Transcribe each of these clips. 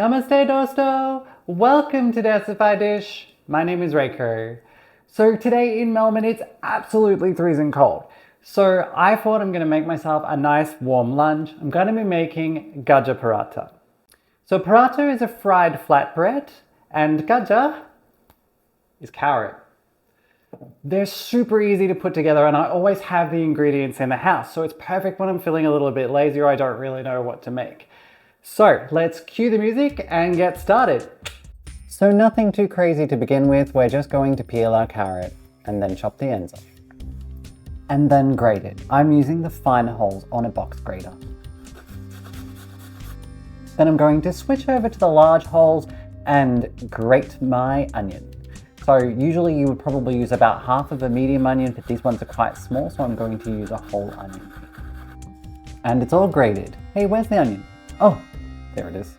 Namaste Dosto! Welcome to Desified Dish. My name is Reiko. So today in Melbourne it's absolutely freezing cold. So I thought I'm going to make myself a nice warm lunch. I'm going to be making Gajar Paratha. So paratha is a fried flatbread and gajar is carrot. They're super easy to put together and I always have the ingredients in the house. So it's perfect when I'm feeling a little bit lazy or I don't really know what to make. So let's cue the music and get started. So nothing too crazy to begin with, we're just going to peel our carrot and then chop the ends off. And then grate it. I'm using the finer holes on a box grater. Then I'm going to switch over to the large holes and grate my onion. So usually you would probably use about half of a medium onion, but these ones are quite small, so I'm going to use a whole onion. And it's all grated. Hey, where's the onion? Oh, there it is.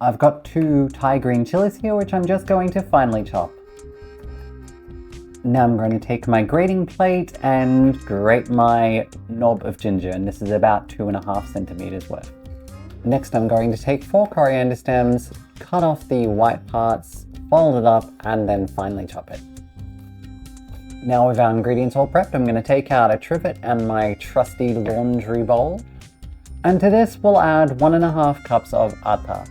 I've got 2 Thai green chilies here, which I'm just going to finely chop. Now I'm going to take my grating plate and grate my knob of ginger, and this is about 2.5 centimeters worth. Next I'm going to take 4 coriander stems, cut off the white parts, fold it up, and then finely chop it. Now with our ingredients all prepped, I'm going to take out a trivet and my trusty laundry bowl. And to this we'll add 1.5 cups of atta,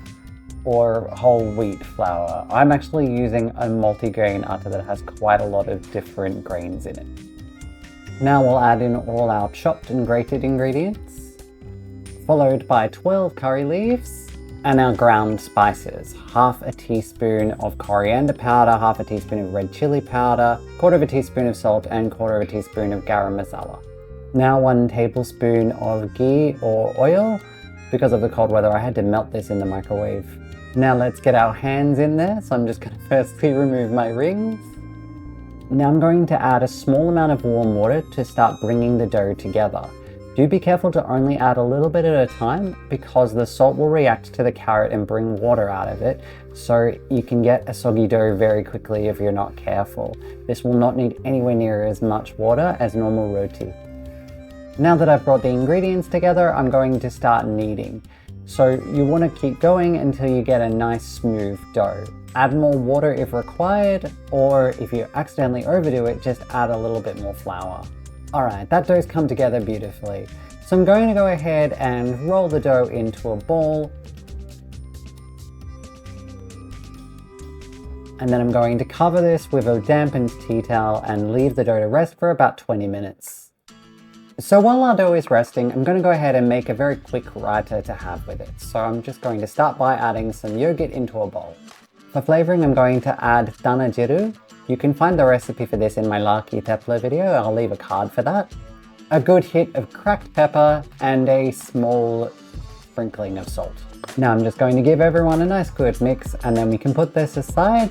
or whole wheat flour. I'm actually using a multi-grain atta that has quite a lot of different grains in it. Now we'll add in all our chopped and grated ingredients, followed by 12 curry leaves, and our ground spices. Half a teaspoon of coriander powder, half a teaspoon of red chili powder, 1/4 teaspoon of salt, and 1/4 teaspoon of garam masala. Now 1 tablespoon of ghee or oil. Because of the cold weather, I had to melt this in the microwave. Now let's get our hands in there. So I'm just going to firstly remove my rings. Now I'm going to add a small amount of warm water to start bringing the dough together. Do be careful to only add a little bit at a time because the salt will react to the carrot and bring water out of it. So you can get a soggy dough very quickly if you're not careful. This will not need anywhere near as much water as normal roti. Now that I've brought the ingredients together, I'm going to start kneading. So you want to keep going until you get a nice smooth dough. Add more water if required, or if you accidentally overdo it, just add a little bit more flour. Alright, that dough's come together beautifully. So I'm going to go ahead and roll the dough into a ball. And then I'm going to cover this with a dampened tea towel and leave the dough to rest for about 20 minutes. So while our dough is resting, I'm going to go ahead and make a very quick raita to have with it. So I'm just going to start by adding some yogurt into a bowl. For flavouring, I'm going to add dana jiru. You can find the recipe for this in my Laki Tepla video, I'll leave a card for that. A good hit of cracked pepper and a small sprinkling of salt. Now I'm just going to give everyone a nice good mix and then we can put this aside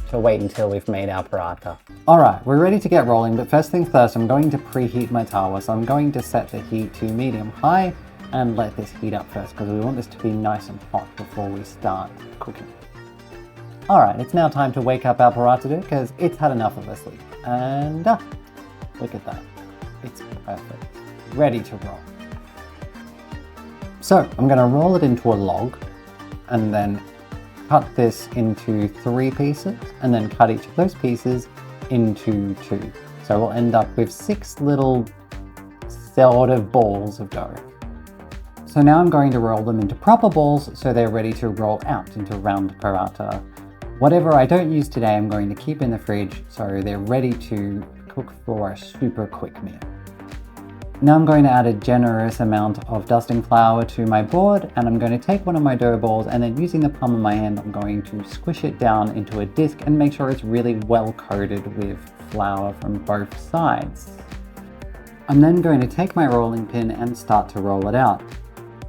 to wait until we've made our paratha. Alright, we're ready to get rolling, but first things first, I'm going to preheat my tawa. So I'm going to set the heat to medium-high and let this heat up first because we want this to be nice and hot before we start cooking. Alright, it's now time to wake up our paratha dough because it's had enough of a sleep. And look at that. It's perfect. Ready to roll. So I'm going to roll it into a log and then cut this into 3 pieces and then cut each of those pieces into 2. So we'll end up with 6 little sort of balls of dough. So now I'm going to roll them into proper balls so they're ready to roll out into round paratha. Whatever I don't use today, I'm going to keep in the fridge so they're ready to cook for a super quick meal. Now I'm going to add a generous amount of dusting flour to my board and I'm going to take one of my dough balls and then using the palm of my hand, I'm going to squish it down into a disc and make sure it's really well coated with flour from both sides. I'm then going to take my rolling pin and start to roll it out.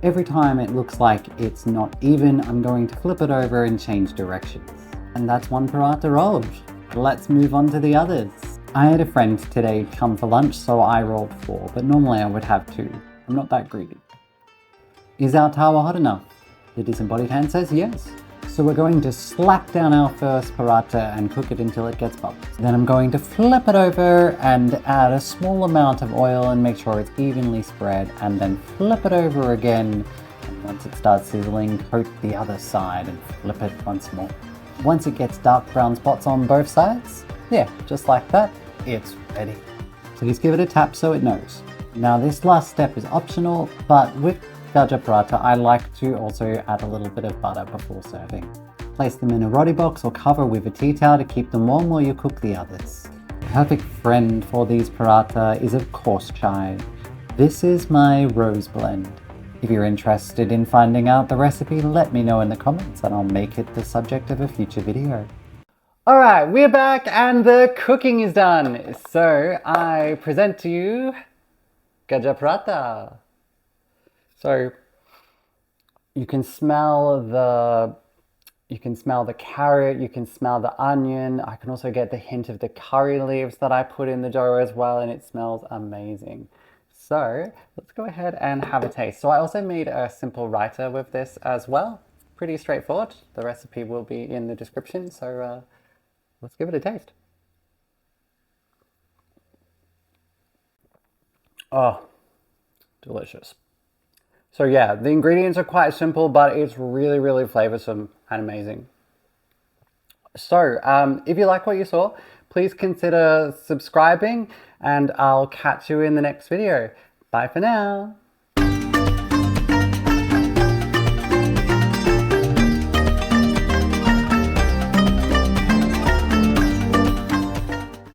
Every time it looks like it's not even, I'm going to flip it over and change directions. And that's one paratha rolled. Let's move on to the others. I had a friend today come for lunch, so I rolled 4, but normally I would have 2. I'm not that greedy. Is our tawa hot enough? The disembodied hand says yes. So we're going to slap down our first paratha and cook it until it gets bubbles. Then I'm going to flip it over and add a small amount of oil and make sure it's evenly spread, and then flip it over again And once it starts sizzling, coat the other side and flip it once more. Once it gets dark brown spots on both sides, yeah, just like that, it's ready. So just give it a tap so it knows. Now this last step is optional, but with Gajar Paratha I like to also add a little bit of butter before serving. Place them in a roti box or cover with a tea towel to keep them warm while you cook the others. Perfect friend for these paratha is of course chai. This is my rose blend. If you're interested in finding out the recipe, let me know in the comments and I'll make it the subject of a future video. Alright, we're back and the cooking is done. So I present to you Gajar Paratha. So you can smell the carrot, you can smell the onion. I can also get the hint of the curry leaves that I put in the dough as well, and it smells amazing. So let's go ahead and have a taste. So I also made a simple Raita with this as well. Pretty straightforward. The recipe will be in the description, so let's give it a taste. Oh, delicious. So yeah, the ingredients are quite simple, but it's really, really flavorsome and amazing. So if you like what you saw, please consider subscribing and I'll catch you in the next video. Bye for now.